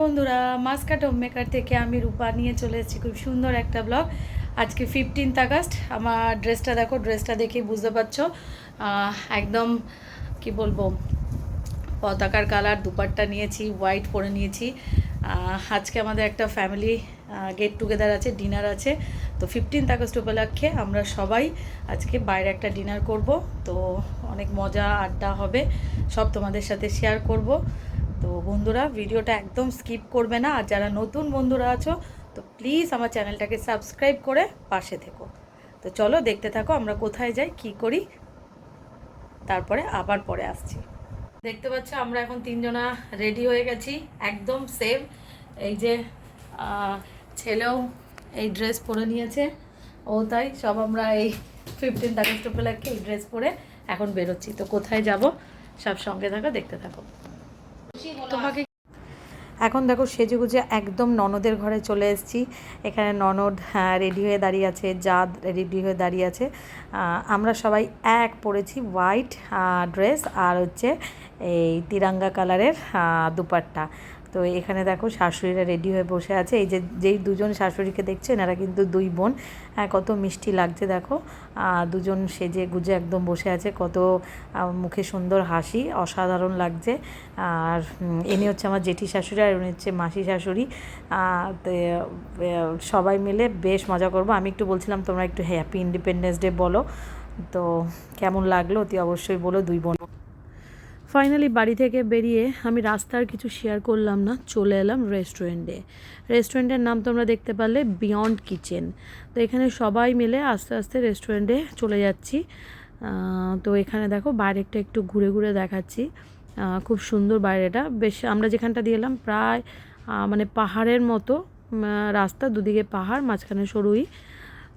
বন্ধুরা, Muscat home maker থেকে আমি রূপা নিয়ে চলে এসেছি খুব সুন্দর একটা ব্লগ। আজকে 15th আগস্ট। আমার ড্রেসটা দেখো, ড্রেসটা দেখেই বুঝতে পারছো একদম কি বলবো, পতাকার কালার দুপাট্টা নিয়েছি, হোয়াইট পরে নিয়েছি। আজকে আমাদের একটা ফ্যামিলি গেট টুগেদার আছে, ডিনার আছে। তো 15th আগস্ট উপলক্ষে আমরা সবাই আজকে বাইরে একটা ডিনার করব। তো অনেক মজা আড্ডা হবে, সব তোমাদের সাথে শেয়ার করব। তো বন্ধুরা, ভিডিওটা একদম স্কিপ করবে না। আর যারা নতুন বন্ধুরা আছো, তো প্লিজ আমার চ্যানেলটাকে সাবস্ক্রাইব করে পাশে থেকো। তো চলো দেখতে থাকো আমরা কোথায় যাই, কি করি, তারপরে আবার পরে আসছি। দেখতে পাচ্ছ আমরা এখন তিনজনা রেডি হয়ে গেছি, একদম সেম। এই যে ছেলেও এই ড্রেস পরে নিয়েছে, ও তাই সব আমরা এই 15th আগস্ট উপলক্ষে এই ড্রেস পরে এখন বেরোচ্ছি। তো কোথায় যাব সব সঙ্গে থাকো, দেখতে থাকো। তোমাকে এখন দেখো সেজেগুজে একদম ননদের ঘরে চলে এসেছি। এখানে ননদ রেডি হয়ে দাঁড়িয়ে আছে, জাদ রেডি হয়ে দাঁড়িয়ে আছে। আমরা সবাই এক পরেছি হোয়াইট ড্রেস আর হচ্ছে এই তিরঙ্গা কালারের দুপাট্টা। তো এখানে দেখো শাশুড়িরা রেডি হয়ে বসে আছে। এই যে যেই দুজন শাশুড়িকে দেখছে, এনারা কিন্তু দুই বোন। কত মিষ্টি লাগছে দেখো, দুজন সেজে গুজে একদম বসে আছে, কত মুখে সুন্দর হাসি, অসাধারণ লাগছে। আর ইনি হচ্ছে আমার জেঠি শাশুড়ি, আর উনি হচ্ছে মাসি শাশুড়ি। তো সবাই মিলে বেশ মজা করবো। আমি একটু বলছিলাম তোমরা একটু হ্যাপি ইন্ডিপেন্ডেন্স ডে বলো, তো কেমন লাগলো অতি অবশ্যই বলো দুই বোন। ফাইনালি বাড়ি থেকে বেরিয়ে আমি রাস্তার কিছু শেয়ার করলাম না, চলে এলাম রেস্টুরেন্টে। রেস্টুরেন্টের নাম তোমরা দেখতে পারলে বিয়ন্ড কিচেন। তো এখানে সবাই মিলে আস্তে আস্তে রেস্টুরেন্টে চলে যাচ্ছি। তো এখানে দেখো বাইরেটা একটু ঘুরে ঘুরে দেখাচ্ছি। খুব সুন্দর বাইরেটা, বেশ। আমরা যেখানটা দিয়ে এলাম প্রায় মানে পাহাড়ের মতো রাস্তা, দুদিকে পাহাড়, মাঝখানে সরুই।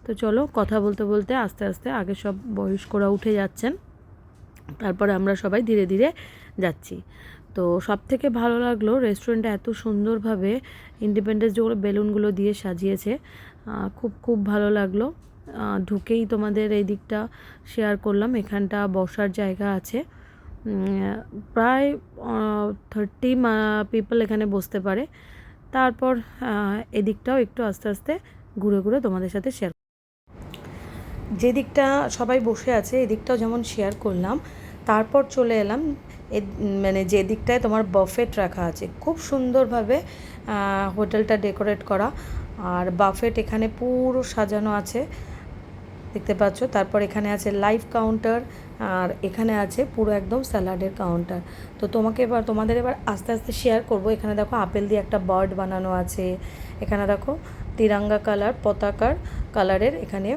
তো চলো কথা বলতে বলতে আস্তে আস্তে আগে সব বয়স্করা উঠে যাচ্ছেন, তারপরে আমরা সবাই ধীরে ধীরে যাচ্ছি। তো সব থেকে ভালো লাগলো রেস্টুরেন্টটা এত সুন্দরভাবে ইন্ডিপেন্ডেন্স ডে বেলুনগুলো দিয়ে সাজিয়েছে, খুব খুব ভালো লাগলো। ঢুকেই তোমাদের এই দিকটা শেয়ার করলাম, এখানটা বসার জায়গা আছে, প্রায় 30 পিপল এখানে বসতে পারে। তারপর এদিকটাও একটু আস্তে আস্তে ঘুরে ঘুরে তোমাদের সাথে শেয়ার, যে দিকটা সবাই বসে আছে এদিকটাও যেমন শেয়ার করলাম। তারপর চলে এলাম মানে যে দিকটায় তোমার বাফেট রাখা আছে, খুব সুন্দরভাবে হোটেলটা ডেকোরেট করা, আর বাফেট এখানে পুরো সাজানো আছে, দেখতে পাচ্ছ। তারপর এখানে আছে লাইভ কাউন্টার, আর এখানে আছে পুরো একদম স্যালাডের কাউন্টার। তো তোমাদের এবার আস্তে আস্তে শেয়ার করব। এখানে দেখো আপেল দিয়ে একটা বার্ড বানানো আছে, এখানে দেখো তিরঙ্গা কালার, পতাকার কালারের এখানে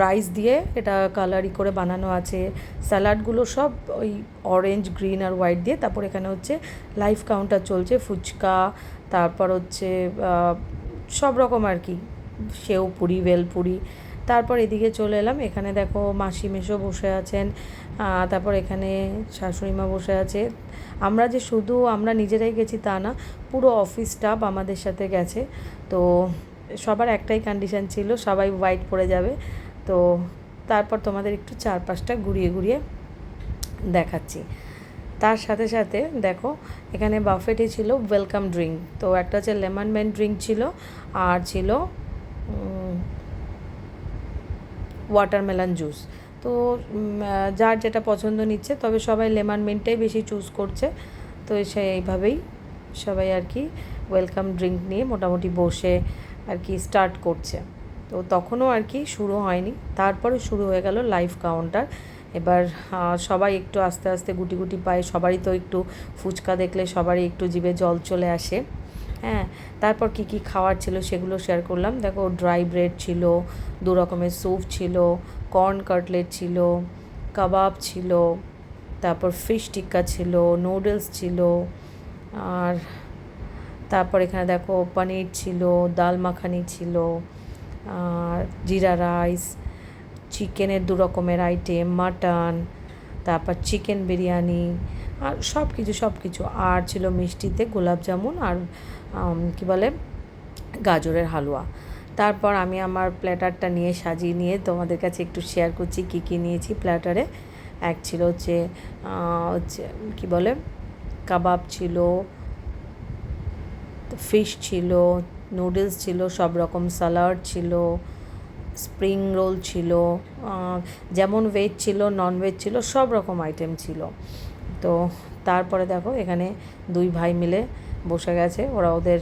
রাইস দিয়ে এটা কালারি করে বানানো আছে। স্যালাডগুলো সব ওই অরেঞ্জ, গ্রিন আর হোয়াইট দিয়ে। তারপর এখানে হচ্ছে লাইভ কাউন্টার চলছে, ফুচকা, তারপর হচ্ছে সব রকম আর কি, সেও পুরি, ভেলপুরি। তারপর এদিকে চলে এলাম, এখানে দেখো মাসি মেশো বসে আছেন, তারপর এখানে শাশুড়ি মা বসে আছে। আমরা নিজেরাই গেছি তা না, পুরো অফিস স্টাফ আমাদের সাথে গেছে। তো সবার একটাই কন্ডিশন ছিল, সবাই হোয়াইট পরে যাবে। তো তারপর তোমাদের একটু চারপাশটা ঘুরিয়ে ঘুরিয়ে দেখাচ্ছি। তার সাথে সাথে দেখো এখানে বাফেটে ছিল ওয়েলকাম ড্রিঙ্ক। তো একটা হচ্ছে লেমন মেন্ট ড্রিঙ্ক ছিল, আর ছিল ওয়াটারমেলন জুস। তো যার যেটা পছন্দ নিচ্ছে, তবে সবাই লেমন মিন্টটাই বেশি চুজ করছে। তো সেইভাবেই সবাই আর কি ওয়েলকাম ড্রিঙ্ক নিয়ে মোটামুটি বসে আর কি স্টার্ট করছে। তো তখনও আর কি শুরু হয়নি, তারপরে শুরু হয়ে গেল লাইভ কাউন্টার। এবার সবাই একটু আস্তে আস্তে গুটি গুটি পায়, সবারই তো একটু ফুচকা দেখলে সবারই একটু জিভে জল চলে আসে। হ্যাঁ, তারপর কি কি খাওয়ার ছিল সেগুলো শেয়ার করলাম। দেখো ড্রাই ব্রেড ছিল, 2 রকমের স্যুপ ছিল, কর্ন কাটলেট ছিল, কাবাব ছিল, তারপর ফিশ টিক্কা ছিল, নুডলস ছিল, আর তারপর এখানে দেখো পনির ছিল, ডাল মাখানি ছিল, আর জিরা রাইস, চিকেনের 2 রকমের আইটেম, মাটন, তারপর চিকেন বিরিয়ানি, আর সব কিছু। আর ছিল মিষ্টিতে গোলাপ জামুন আর কি বলে গাজরের হালুয়া। তারপর আমি আমার প্ল্যাটারটা নিয়ে সাজিয়ে নিয়ে তোমাদের কাছে একটু শেয়ার করছি কী কী নিয়েছি প্ল্যাটারে। এক ছিল হচ্ছে কী বলে কাবাব ছিল, ফিশ ছিল, নুডলস ছিল, সব রকম স্যালাড ছিল, স্প্রিং রোল ছিল, যেমন ভেজ ছিল নন ভেজ ছিল, সব রকম আইটেম ছিল। তো তারপরে দেখো এখানে দুই ভাই মিলে বসে গেছে, ওরা ওদের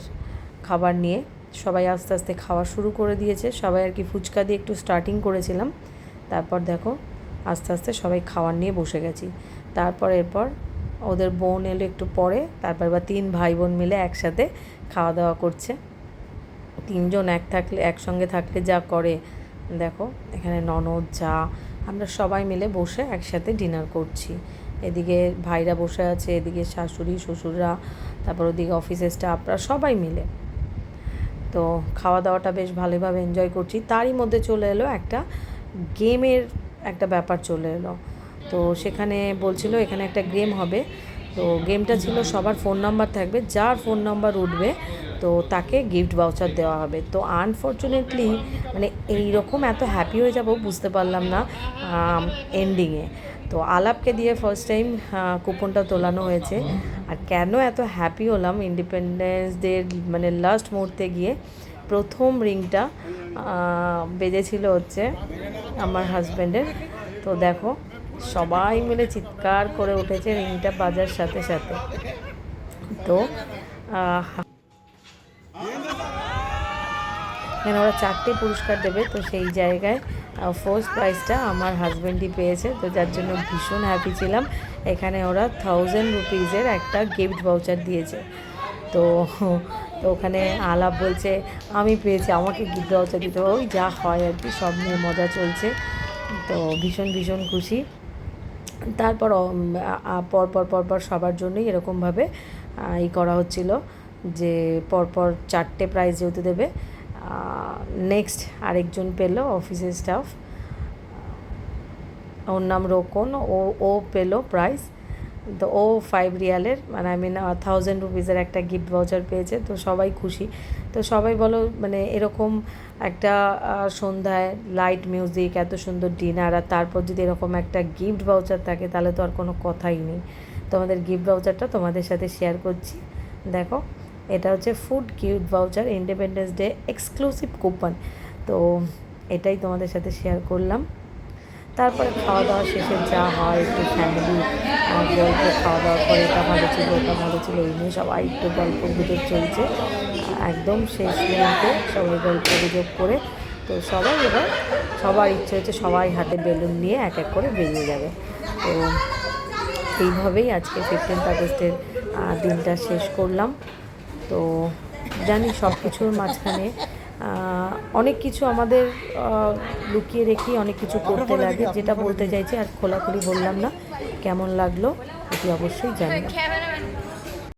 খাবার নিয়ে সবাই আস্তে আস্তে খাওয়া শুরু করে দিয়েছে। সবাই আর কি ফুচকা দিয়ে একটু স্টার্টিং করেছিলাম, তারপর দেখো আস্তে আস্তে সবাই খাবার নিয়ে বসে গেছি। তারপর এরপর ওদের বোন এলো একটু পরে, তারপর বা 3 ভাই বোন মিলে একসাথে খাওয়া দাওয়া করছে। 3 জন একসঙ্গে থাকলে যা করে দেখো, এখানে ননদ যা আমরা সবাই মিলে বসে একসাথে ডিনার করছি। এদিকে ভাইরা বসে আছে, এদিকে শাশুড়ি শ্বশুররা, তারপর ওদিকে অফিসের স্টাফরা সবাই মিলে। তো খাওয়া দাওয়াটা বেশ ভালোভাবে এনজয় করছি। তারই মধ্যে চলে এলো একটা গেমের একটা ব্যাপার চলে এলো। তো সেখানে বলছিল এখানে একটা গেম হবে। তো গেমটা ছিল সবার ফোন নাম্বার থাকবে, যার ফোন নাম্বার উঠবে তো তাকে গিফট ভাউচার দেওয়া হবে। তো আনফর্চুনেটলি মানে এইরকম এত হ্যাপি হয়ে যাব বুঝতে পারলাম না এন্ডিংয়ে। তো আলাপকে দিয়ে ফার্স্ট টাইম কুপনটা তোলানো হয়েছে। আর কেন এত হ্যাপি হলাম, ইন্ডিপেন্ডেন্স ডের মানে লাস্ট মুহূর্তে গিয়ে প্রথম রিংটা বেজেছিল হচ্ছে আমার হাজব্যান্ডের। তো দেখো সবাই মিলে চিৎকার করে উঠেছে রিংটা বাজার সাথে সাথে। তো এখানে ওরা 4টে পুরস্কার দেবে, তো সেই জায়গায় ফার্স্ট প্রাইজটা আমার হাজব্যান্ডই পেয়েছে, তো যার জন্য ভীষণ হ্যাপি ছিলাম। এখানে ওরা 1000 রুপিজের একটা গিফট ভাউচার দিয়েছে। তো তো ওখানে আলাপ বলছে আমি পেয়েছি, আমাকে গিফট ভাউচার দিতে, ওই যা হয় আর কি, সব নিয়ে মজা চলছে। তো ভীষণ ভীষণ খুশি। তারপর পরপর সবার জন্যই এরকমভাবে করা হচ্ছিল যে পরপর 4টে প্রাইজ যেহেতু দেবে। নেক্সট আরেকজন পেলো অফিসের স্টাফ, ওর নাম রোকন, ও পেলো প্রাইজ। তো ও 5 রিয়ালের মানে 1000 রুপিজের একটা গিফট ভাউচার পেয়েছে। তো সবাই খুশি। তো সবাই বলো মানে এরকম একটা সন্ধ্যায় লাইট মিউজিক, এত সুন্দর ডিনার, আর তারপর যদি এরকম একটা গিফট ভাউচার থাকে তাহলে তো আর কোনো কথাই নেই। তোমাদের গিফট ভাউচারটা তোমাদের সাথে শেয়ার করছি। দেখো এটা হচ্ছে food gift voucher, independence day exclusive coupon. তো এটাই তোমাদের সাথে শেয়ার করলাম। তারপরে খাওয়া দাওয়া শেষে যা হয় একটু ফ্যামিলি গল্প, খাওয়া দাওয়ার পরে এটা ভালো ছিল ওটা ভালো ছিল এই নিয়ে সবাই একটু গল্প গুজব চলছে। একদম শেষ মুহূর্তে সবাই গল্প গুজব করে তো সবাই এবার সবার ইচ্ছে হচ্ছে সবাই হাতে বেলুন নিয়ে এক এক করে বেরিয়ে যাবে। তো এইভাবেই আজকে 15th আগস্টের দিনটা শেষ করলাম। তো জানি সব কিছুর মাঝখানে অনেক কিছু আমাদের লুকিয়ে রেখে অনেক কিছু করতে লাগে, যেটা বলতে চাইছি আর খোলাখুলি বললাম না। কেমন লাগলো এটি অবশ্যই জানিও।